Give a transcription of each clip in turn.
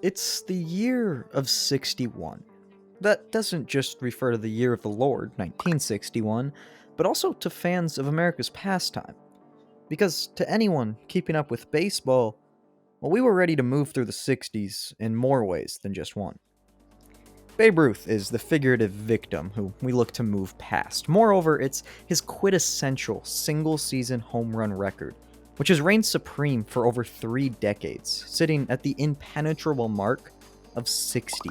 It's the year of 61. That doesn't just refer to the year of the Lord, 1961, but also to fans of America's pastime. Because to anyone keeping up with baseball, well, we were ready to move through the 60s in more ways than just one. Babe Ruth is the figurative victim who we look to move past. Moreover, it's his quintessential single season home run record, which has reigned supreme for over 3 decades, sitting at the impenetrable mark of 60.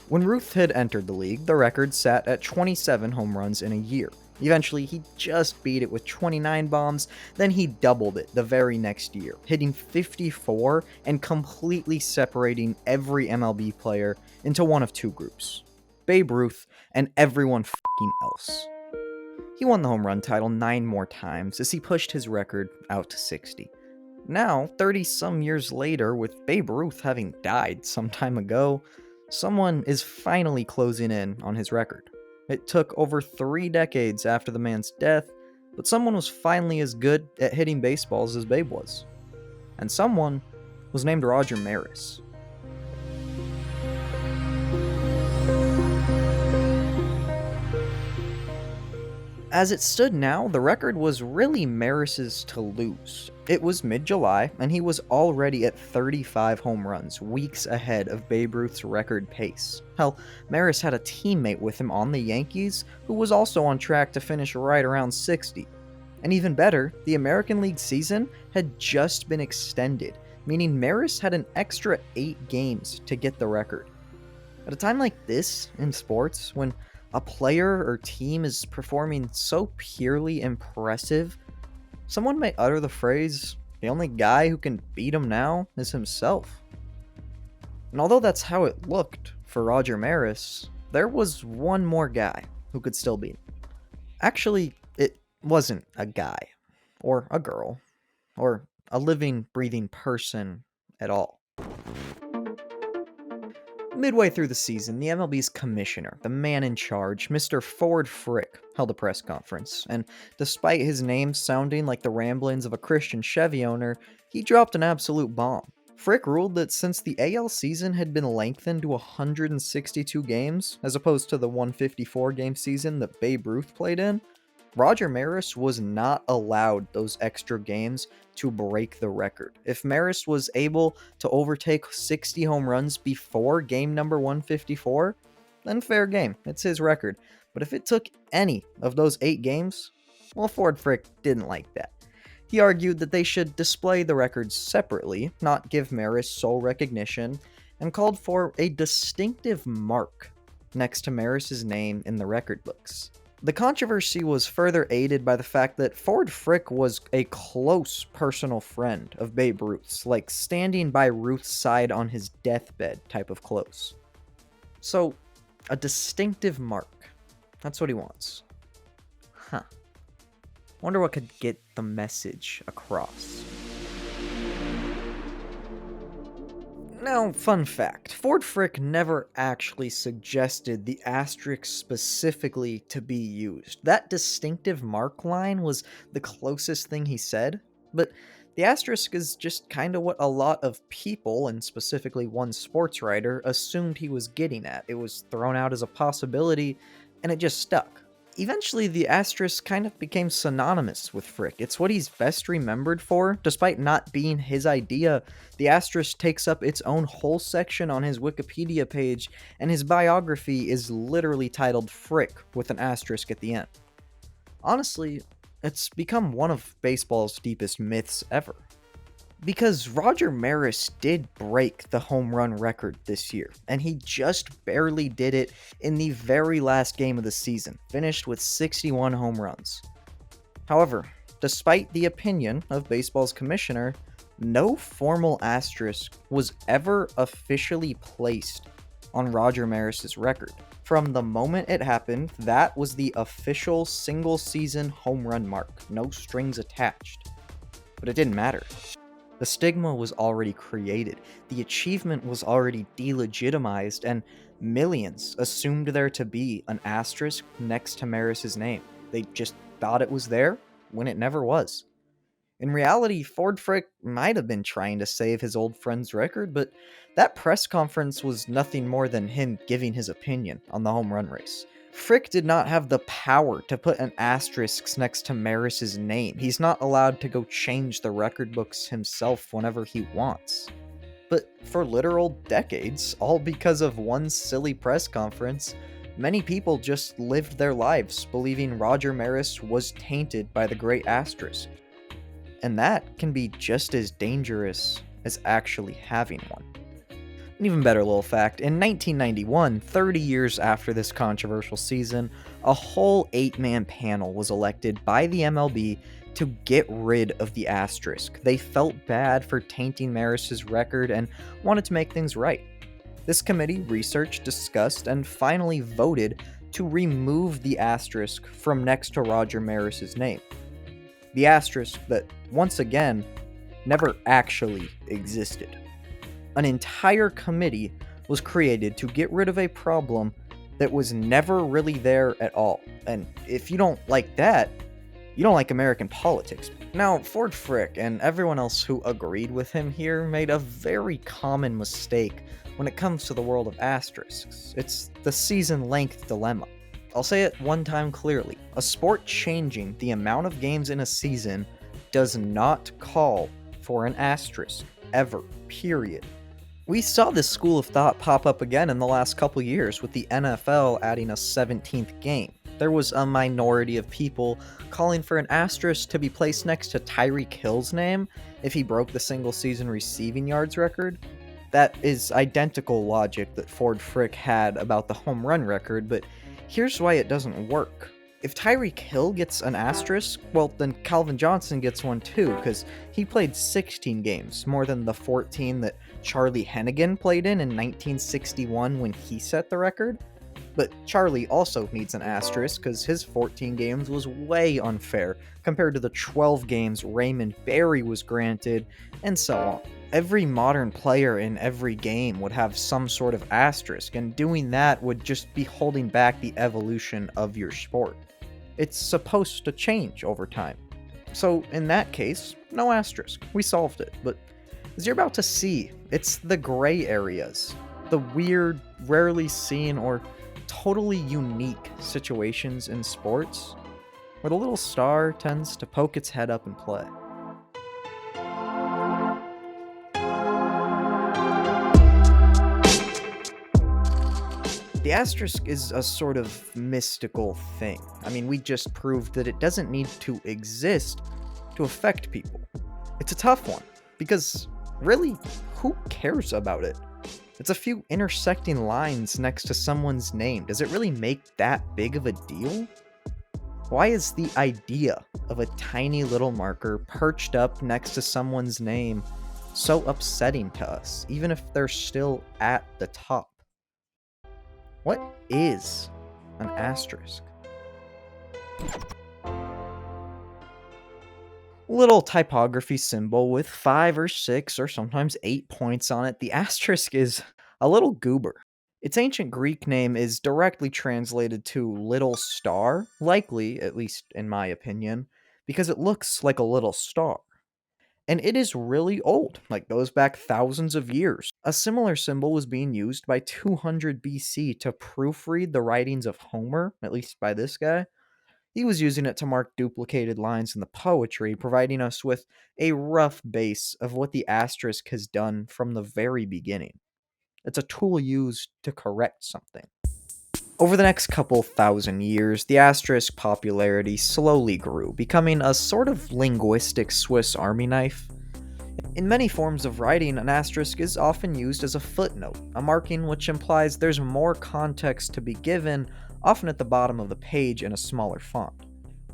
When Ruth had entered the league, the record sat at 27 home runs in a year. Eventually, he just beat it with 29 bombs, then he doubled it the very next year, hitting 54 and completely separating every MLB player into one of two groups: Babe Ruth and everyone f***ing else. He won the home run title 9 more times as he pushed his record out to 60. Now, 30 some years later, with Babe Ruth having died some time ago, someone is finally closing in on his record. It took over 3 decades after the man's death, but someone was finally as good at hitting baseballs as Babe was. And someone was named Roger Maris. As it stood now, the record was really Maris's to lose. It was mid-July, and he was already at 35 home runs, weeks ahead of Babe Ruth's record pace. Hell, Maris had a teammate with him on the Yankees who was also on track to finish right around 60. And even better, the American League season had just been extended, meaning Maris had an extra 8 games to get the record. At a time like this in sports, when a player or team is performing so purely impressive, someone may utter the phrase, "the only guy who can beat him now is himself." And although that's how it looked for Roger Maris, there was one more guy who could still beat him. Actually, it wasn't a guy, or a girl, or a living, breathing person at all. Midway through the season, the MLB's commissioner, the man in charge, Mr. Ford Frick, held a press conference, and despite his name sounding like the ramblings of a Christian Chevy owner, he dropped an absolute bomb. Frick ruled that since the AL season had been lengthened to 162 games, as opposed to the 154-game season that Babe Ruth played in, Roger Maris was not allowed those extra games to break the record. If Maris was able to overtake 60 home runs before game number 154, then fair game, it's his record. But if it took any of those 8 games, well, Ford Frick didn't like that. He argued that they should display the records separately, not give Maris sole recognition, and called for a distinctive mark next to Maris's name in the record books. The controversy was further aided by the fact that Ford Frick was a close personal friend of Babe Ruth's, like standing by Ruth's side on his deathbed type of close. So, a distinctive mark. That's what he wants. Huh. Wonder what could get the message across. Now, fun fact, Ford Frick never actually suggested the asterisk specifically to be used. That distinctive mark line was the closest thing he said, but the asterisk is just kinda what a lot of people, and specifically one sports writer, assumed he was getting at. It was thrown out as a possibility, and it just stuck. Eventually, the asterisk kind of became synonymous with Frick. It's what he's best remembered for. Despite not being his idea, the asterisk takes up its own whole section on his Wikipedia page, and his biography is literally titled Frick with an asterisk at the end. Honestly, it's become one of baseball's deepest myths ever. Because Roger Maris did break the home run record this year, and he just barely did it in the very last game of the season, finished with 61 home runs. However, despite the opinion of baseball's commissioner, no formal asterisk was ever officially placed on Roger Maris's record. From the moment it happened, that was the official single-season home run mark, no strings attached. But it didn't matter. The stigma was already created, the achievement was already delegitimized, and millions assumed there to be an asterisk next to Maris's name. They just thought it was there when it never was. In reality, Ford Frick might have been trying to save his old friend's record, but that press conference was nothing more than him giving his opinion on the home run race. Frick did not have the power to put an asterisk next to Maris's name. He's not allowed to go change the record books himself whenever he wants. But for literal decades, all because of one silly press conference, many people just lived their lives believing Roger Maris was tainted by the great asterisk. And that can be just as dangerous as actually having one. An even better little fact, in 1991, 30 years after this controversial season, a whole 8-man panel was elected by the MLB to get rid of the asterisk. They felt bad for tainting Maris's record and wanted to make things right. This committee researched, discussed, and finally voted to remove the asterisk from next to Roger Maris's name. The asterisk that, once again, never actually existed. An entire committee was created to get rid of a problem that was never really there at all. And if you don't like that, you don't like American politics. Now, Ford Frick and everyone else who agreed with him here made a very common mistake when it comes to the world of asterisks. It's the season length dilemma. I'll say it one time clearly. A sport changing the amount of games in a season does not call for an asterisk, ever, period. We saw this school of thought pop up again in the last couple years with the NFL adding a 17th game. There was a minority of people calling for an asterisk to be placed next to Tyreek Hill's name if he broke the single season receiving yards record. That is identical logic that Ford Frick had about the home run record, but here's why it doesn't work. If Tyreek Hill gets an asterisk, well, then Calvin Johnson gets one too, because he played 16 games, more than the 14 that Charlie Hennigan played in 1961 when he set the record. But Charlie also needs an asterisk because his 14 games was way unfair compared to the 12 games Raymond Berry was granted, and so on. Every modern player in every game would have some sort of asterisk, and doing that would just be holding back the evolution of your sport. It's supposed to change over time. So in that case, no asterisk. We solved it. But as you're about to see, it's the gray areas, the weird, rarely seen, or totally unique situations in sports where the little star tends to poke its head up and play. The asterisk is a sort of mystical thing. I mean, we just proved that it doesn't need to exist to affect people. It's a tough one, because really, who cares about it? It's a few intersecting lines next to someone's name. Does it really make that big of a deal? Why is the idea of a tiny little marker perched up next to someone's name so upsetting to us, even if they're still at the top? What is an asterisk? Little typography symbol with 5 or 6 or sometimes 8 points on it. The asterisk is a little goober. Its ancient Greek name is directly translated to little star, likely, at least in my opinion, because it looks like a little star. And it is really old, like goes back thousands of years. A similar symbol was being used by 200 BC to proofread the writings of Homer, at least by this guy. He was using it to mark duplicated lines in the poetry, providing us with a rough base of what the asterisk has done from the very beginning. It's a tool used to correct something. Over the next couple thousand years, the asterisk popularity slowly grew, becoming a sort of linguistic Swiss Army knife. In many forms of writing, an asterisk is often used as a footnote, a marking which implies there's more context to be given, often at the bottom of the page in a smaller font.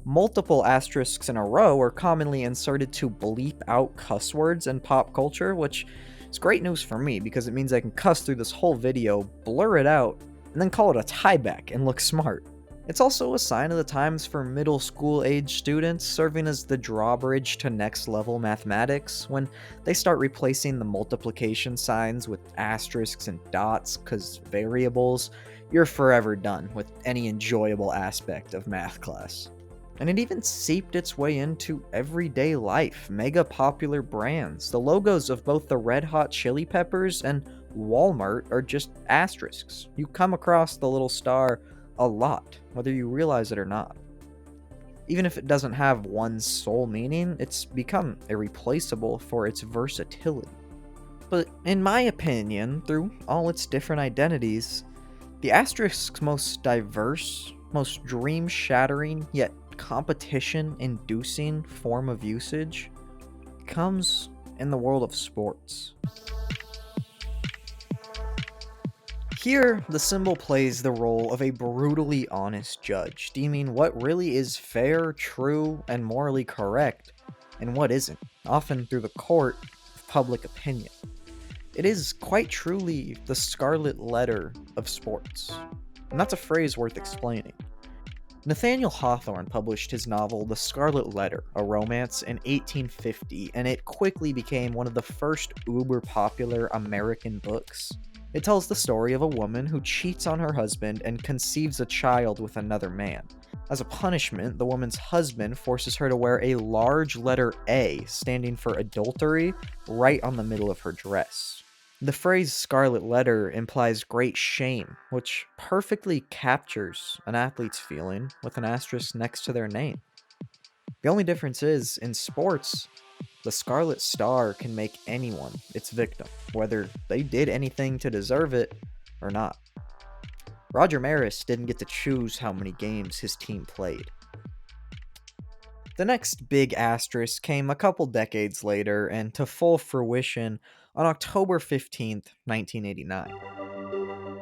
Multiple asterisks in a row are commonly inserted to bleep out cuss words in pop culture, which is great news for me because it means I can cuss through this whole video, blur it out, and then call it a tieback and look smart. It's also a sign of the times for middle school age students, serving as the drawbridge to next level mathematics when they start replacing the multiplication signs with asterisks and dots because variables. You're forever done with any enjoyable aspect of math class. And it even seeped its way into everyday life. Mega popular brands. The logos of both the Red Hot Chili Peppers and Walmart are just asterisks. You come across the little star a lot, whether you realize it or not. Even if it doesn't have one sole meaning, it's become irreplaceable for its versatility. But in my opinion, through all its different identities, the asterisk's most diverse, most dream-shattering, yet competition-inducing form of usage comes in the world of sports. Here, the symbol plays the role of a brutally honest judge, deeming what really is fair, true, and morally correct, and what isn't, often through the court of public opinion. It is quite truly the scarlet letter of sports, and that's a phrase worth explaining. Nathaniel Hawthorne published his novel The Scarlet Letter, a romance, in 1850, and it quickly became one of the first uber-popular American books. It tells the story of a woman who cheats on her husband and conceives a child with another man. As a punishment, the woman's husband forces her to wear a large letter A, standing for adultery, right on the middle of her dress. The phrase scarlet letter implies great shame, which perfectly captures an athlete's feeling with an asterisk next to their name. The only difference is, in sports, the scarlet star can make anyone its victim, whether they did anything to deserve it or not. Roger Maris didn't get to choose how many games his team played. The next big asterisk came a couple decades later and to full fruition on October 15th, 1989.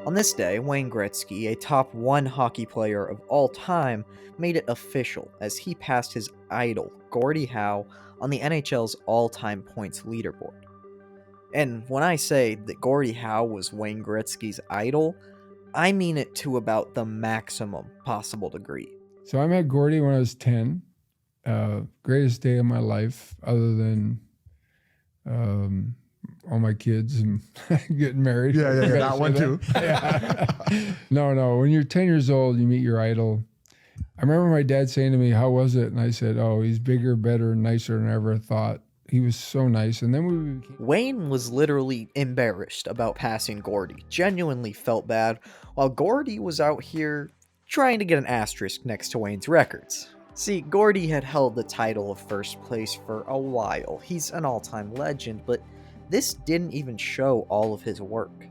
On this day, Wayne Gretzky, a top 1 hockey player of all time, made it official as he passed his idol, Gordie Howe, on the NHL's all-time points leaderboard. And when I say that Gordie Howe was Wayne Gretzky's idol, I mean it to about the maximum possible degree. So I met Gordie when I was 10. Greatest day of my life, other than all my kids and getting married. Yeah, that one too. Yeah. No. When you're 10 years old, you meet your idol. I remember my dad saying to me, "How was it?" And I said, "Oh, he's bigger, better, nicer than I ever thought." He was so nice. And then we became... Wayne was literally embarrassed about passing Gordie, genuinely felt bad, while Gordie was out here trying to get an asterisk next to Wayne's records. See, Gordie had held the title of first place for a while. He's an all-time legend, but this didn't even show all of his work.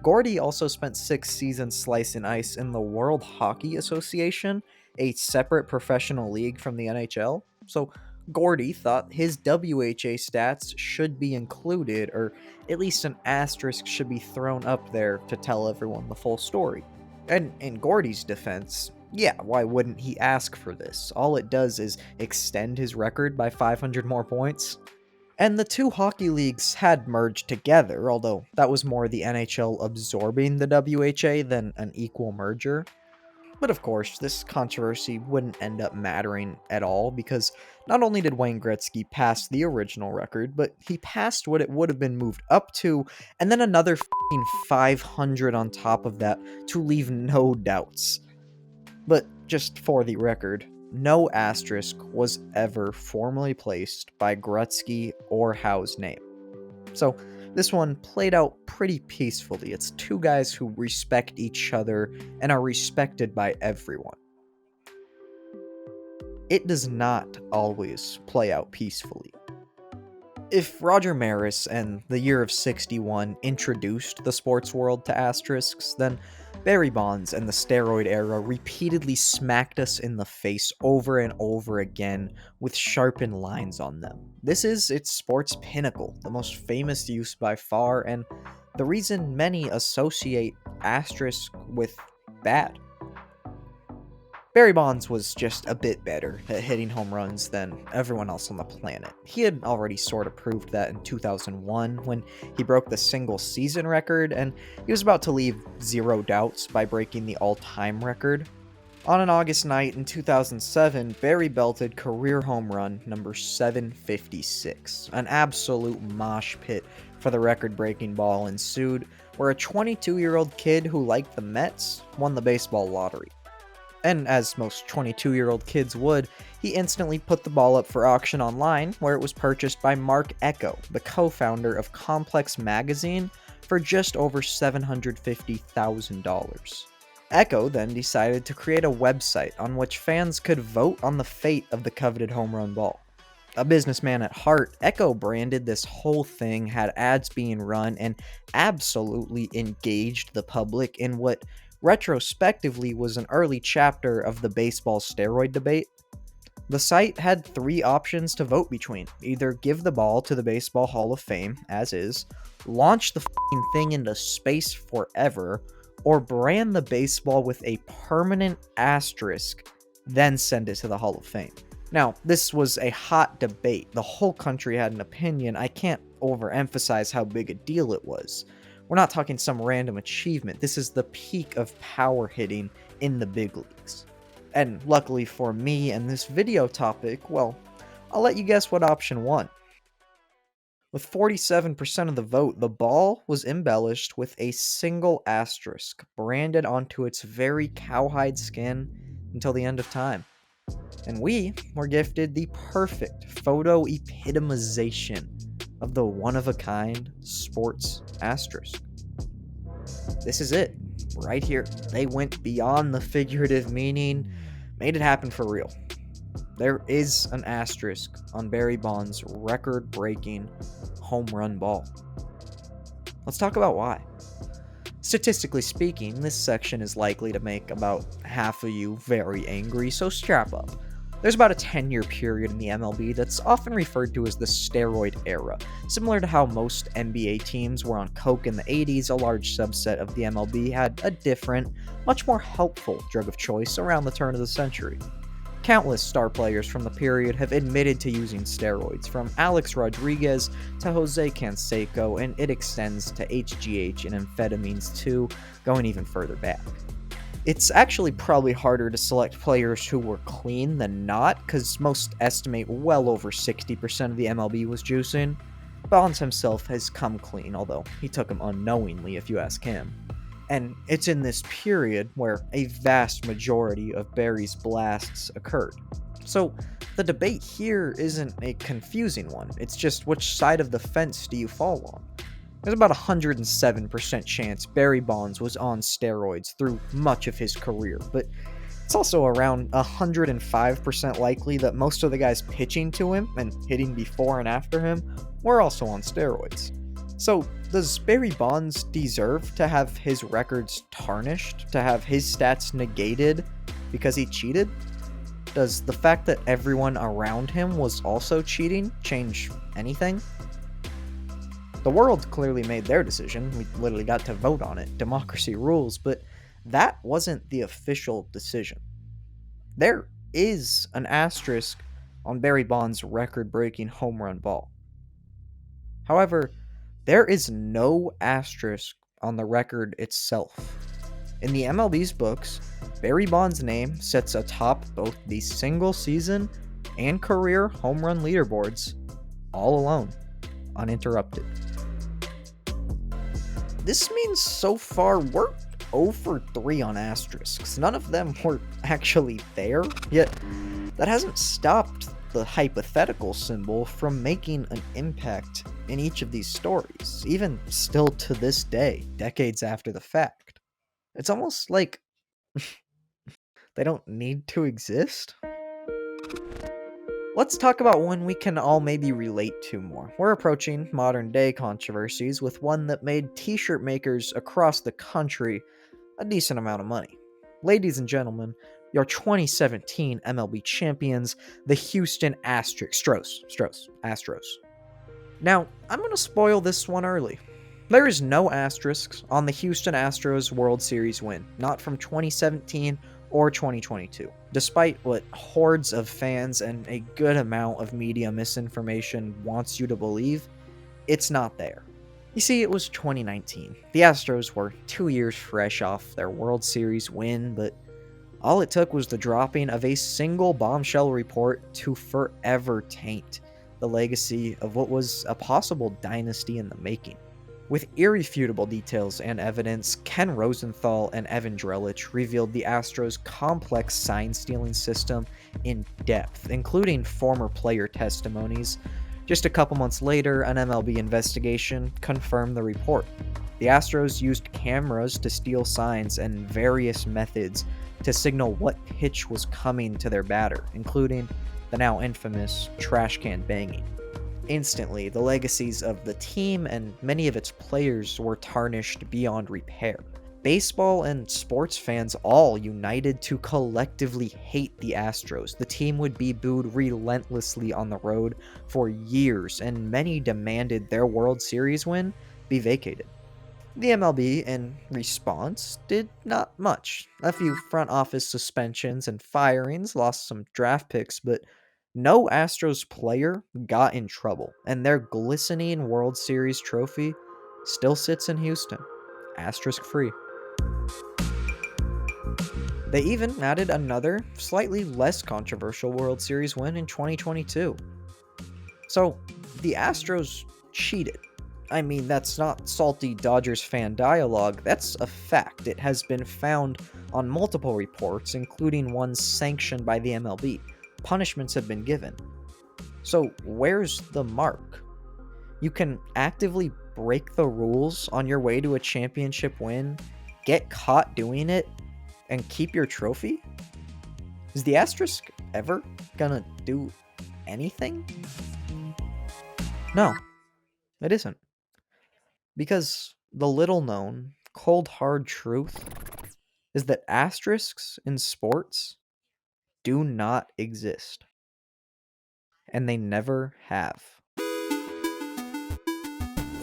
Gordie also spent 6 seasons slicing ice in the World Hockey Association, a separate professional league from the NHL, so Gordie thought his WHA stats should be included, or at least an asterisk should be thrown up there to tell everyone the full story. And in Gordie's defense, yeah, why wouldn't he ask for this? All it does is extend his record by 500 more points. And the two hockey leagues had merged together, although that was more the NHL absorbing the WHA than an equal merger. But of course, this controversy wouldn't end up mattering at all, because not only did Wayne Gretzky pass the original record, but he passed what it would have been moved up to, and then another f***ing 500 on top of that to leave no doubts. But just for the record, no asterisk was ever formally placed by Gretzky or Howe's name. So this one played out pretty peacefully. It's two guys who respect each other and are respected by everyone. It does not always play out peacefully. If Roger Maris and the year of 61 introduced the sports world to asterisks, then Barry Bonds and the steroid era repeatedly smacked us in the face over and over again with sharpened lines on them. This is its sports pinnacle, the most famous use by far, and the reason many associate asterisk with bad. Barry Bonds was just a bit better at hitting home runs than everyone else on the planet. He had already sort of proved that in 2001 when he broke the single season record, and he was about to leave zero doubts by breaking the all-time record. On an August night in 2007, Barry belted career home run number 756. An absolute mosh pit for the record-breaking ball ensued, where a 22-year-old kid who liked the Mets won the baseball lottery. And as most 22-year-old kids would, he instantly put the ball up for auction online, where it was purchased by Mark Echo, the co-founder of Complex Magazine, for just over $750,000. Echo then decided to create a website on which fans could vote on the fate of the coveted home run ball. A businessman at heart, Echo branded this whole thing, had ads being run, and absolutely engaged the public in what retrospectively was an early chapter of the baseball steroid debate. The site had three options to vote between: either give the ball to the Baseball Hall of Fame, as is, launch the f***ing thing into space forever, or brand the baseball with a permanent asterisk, then send it to the Hall of Fame. Now, this was a hot debate. The whole country had an opinion. I can't overemphasize how big a deal it was. We're not talking some random achievement. This is the peak of power hitting in the big leagues. And luckily for me and this video topic, well, I'll let you guess what option won. With 47% of the vote, the ball was embellished with a single asterisk branded onto its very cowhide skin until the end of time. And we were gifted the perfect photo epitomization of the one-of-a-kind sports asterisk. This is it, right here. They went beyond the figurative meaning, made it happen for real. There is an asterisk on Barry Bonds' record-breaking home run ball. Let's talk about why. Statistically speaking, this section is likely to make about half of you very angry, so strap up. There's about a 10-year period in the MLB that's often referred to as the steroid era. Similar to how most NBA teams were on coke in the 80s, a large subset of the MLB had a different, much more helpful drug of choice around the turn of the century. Countless star players from the period have admitted to using steroids, from Alex Rodriguez to Jose Canseco, and it extends to HGH and amphetamines too, going even further back. It's actually probably harder to select players who were clean than not, because most estimate well over 60% of the MLB was juicing. Bonds himself has come clean, although he took them unknowingly if you ask him. And it's in this period where a vast majority of Barry's blasts occurred. So the debate here isn't a confusing one, it's just which side of the fence do you fall on? There's about a 107% chance Barry Bonds was on steroids through much of his career, but it's also around 105% likely that most of the guys pitching to him and hitting before and after him were also on steroids. So, does Barry Bonds deserve to have his records tarnished, to have his stats negated because he cheated? Does the fact that everyone around him was also cheating change anything? The world clearly made their decision. We literally got to vote on it. Democracy rules, but that wasn't the official decision. There is an asterisk on Barry Bonds' record-breaking home run ball. However, there is no asterisk on the record itself. In the MLB's books, Barry Bonds' name sits atop both the single season and career home run leaderboards, all alone, uninterrupted. This means so far we're 0 for 3 on asterisks. None of them were actually there, yet that hasn't stopped the hypothetical symbol from making an impact in each of these stories, even still to this day, decades after the fact. It's almost like they don't need to exist. Let's talk about one we can all maybe relate to more. We're approaching modern day controversies with one that made t-shirt makers across the country a decent amount of money. Ladies and gentlemen, your 2017 MLB champions, the Houston Astros. Now, I'm going to spoil this one early. There is no asterisks on the Houston Astros World Series win, not from 2017 or 2022. Despite what hordes of fans and a good amount of media misinformation wants you to believe, it's not there. You see, it was 2019. The Astros were 2 years fresh off their World Series win, but all it took was the dropping of a single bombshell report to forever taint the legacy of what was a possible dynasty in the making. With irrefutable details and evidence, Ken Rosenthal and Evan Drellich revealed the Astros' complex sign-stealing system in depth, including former player testimonies. Just a couple months later, an MLB investigation confirmed the report. The Astros used cameras to steal signs and various methods to signal what pitch was coming to their batter, including the now infamous trash can banging. Instantly, the legacies of the team and many of its players were tarnished beyond repair. Baseball and sports fans all united to collectively hate the Astros. The team would be booed relentlessly on the road for years, and many demanded their World Series win be vacated. The MLB, in response, did not much. A few front office suspensions and firings, lost some draft picks, but no Astros player got in trouble, and their glistening World Series trophy still sits in Houston, asterisk free. They even added another, slightly less controversial World Series win in 2022. So, the Astros cheated. I mean, that's not salty Dodgers fan dialogue, that's a fact. It has been found on multiple reports, including ones sanctioned by the MLB. Punishments have been given. So, where's the mark? You can actively break the rules on your way to a championship win, get caught doing it, and keep your trophy? Is the asterisk ever gonna do anything? No, it isn't. Because the little known, cold hard truth is that asterisks in sports do not exist. And they never have.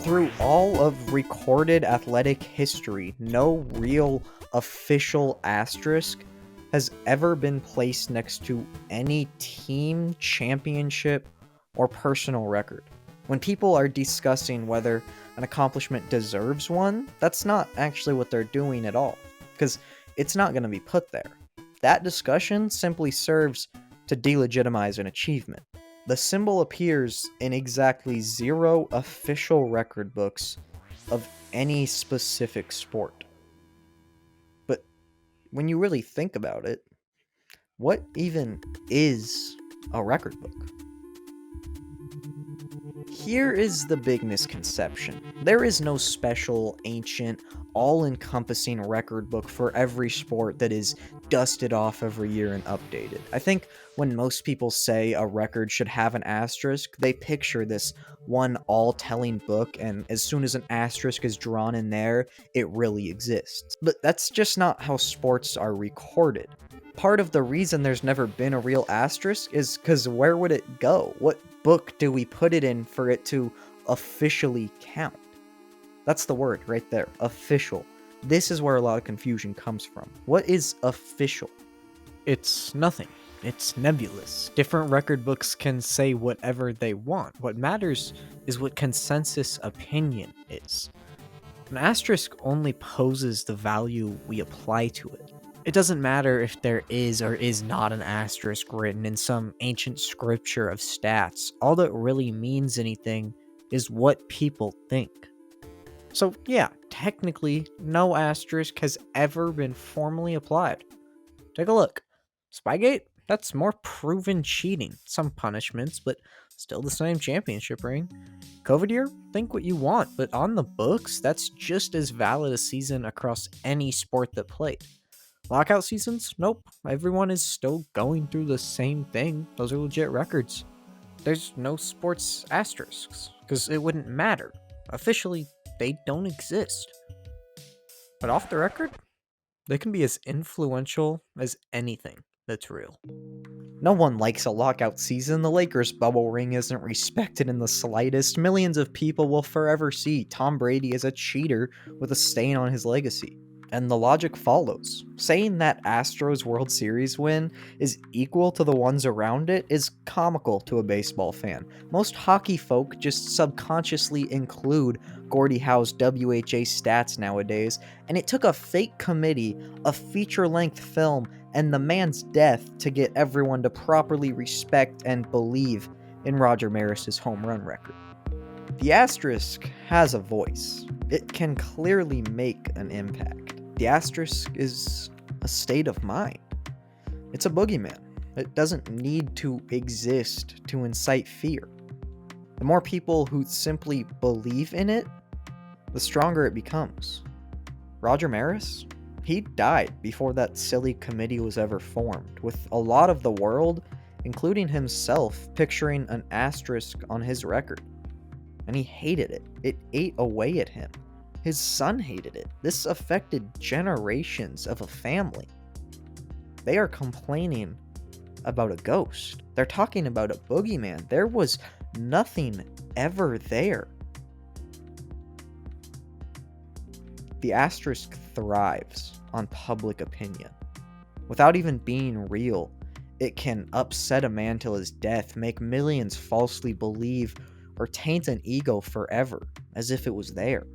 Through all of recorded athletic history, no real official asterisk has ever been placed next to any team, championship, or personal record. When people are discussing whether an accomplishment deserves one, that's not actually what they're doing at all, because it's not going to be put there. That discussion simply serves to delegitimize an achievement. The symbol appears in exactly 0 official record books of any specific sport. But when you really think about it, what even is a record book? Here is the big misconception. There is no special, ancient, all-encompassing record book for every sport that is dusted off every year and updated. I think when most people say a record should have an asterisk, they picture this one all-telling book, and as soon as an asterisk is drawn in there, it really exists. But that's just not how sports are recorded. Part of the reason there's never been a real asterisk is because where would it go? What book do we put it in for it to officially count? That's the word right there, official. This is where a lot of confusion comes from. What is official? It's nothing. It's nebulous. Different record books can say whatever they want. What matters is what consensus opinion is. An asterisk only poses the value we apply to it. It doesn't matter if there is or is not an asterisk written in some ancient scripture of stats. All that really means anything is what people think. So yeah, technically, no asterisk has ever been formally applied. Take a look. Spygate? That's more proven cheating. Some punishments, but still the same championship ring. COVID year? Think what you want, but on the books, that's just as valid a season across any sport that played. Lockout seasons? Nope. Everyone is still going through the same thing. Those are legit records. There's no sports asterisks, because it wouldn't matter. Officially, they don't exist. But off the record, they can be as influential as anything that's real. No one likes a lockout season. The Lakers' bubble ring isn't respected in the slightest. Millions of people will forever see Tom Brady as a cheater with a stain on his legacy. And the logic follows. Saying that Astros World Series win is equal to the ones around it is comical to a baseball fan. Most hockey folk just subconsciously include Gordie Howe's WHA stats nowadays, and it took a fake committee, a feature-length film, and the man's death to get everyone to properly respect and believe in Roger Maris's home run record. The asterisk has a voice. It can clearly make an impact. The asterisk is a state of mind. It's a boogeyman. It doesn't need to exist to incite fear. The more people who simply believe in it, the stronger it becomes. Roger Maris? He died before that silly committee was ever formed, with a lot of the world, including himself, picturing an asterisk on his record. And he hated it. It ate away at him. His son hated it. This affected generations of a family. They are complaining about a ghost. They're talking about a boogeyman. There was nothing ever there. The asterisk thrives on public opinion. Without even being real, it can upset a man till his death, make millions falsely believe, or taint an ego forever, as if it was there.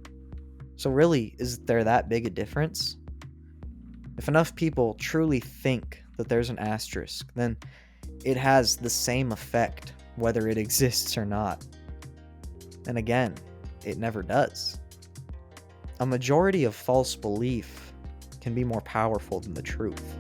So really, is there that big a difference? If enough people truly think that there's an asterisk, then it has the same effect whether it exists or not. And again, it never does. A majority of false belief can be more powerful than the truth.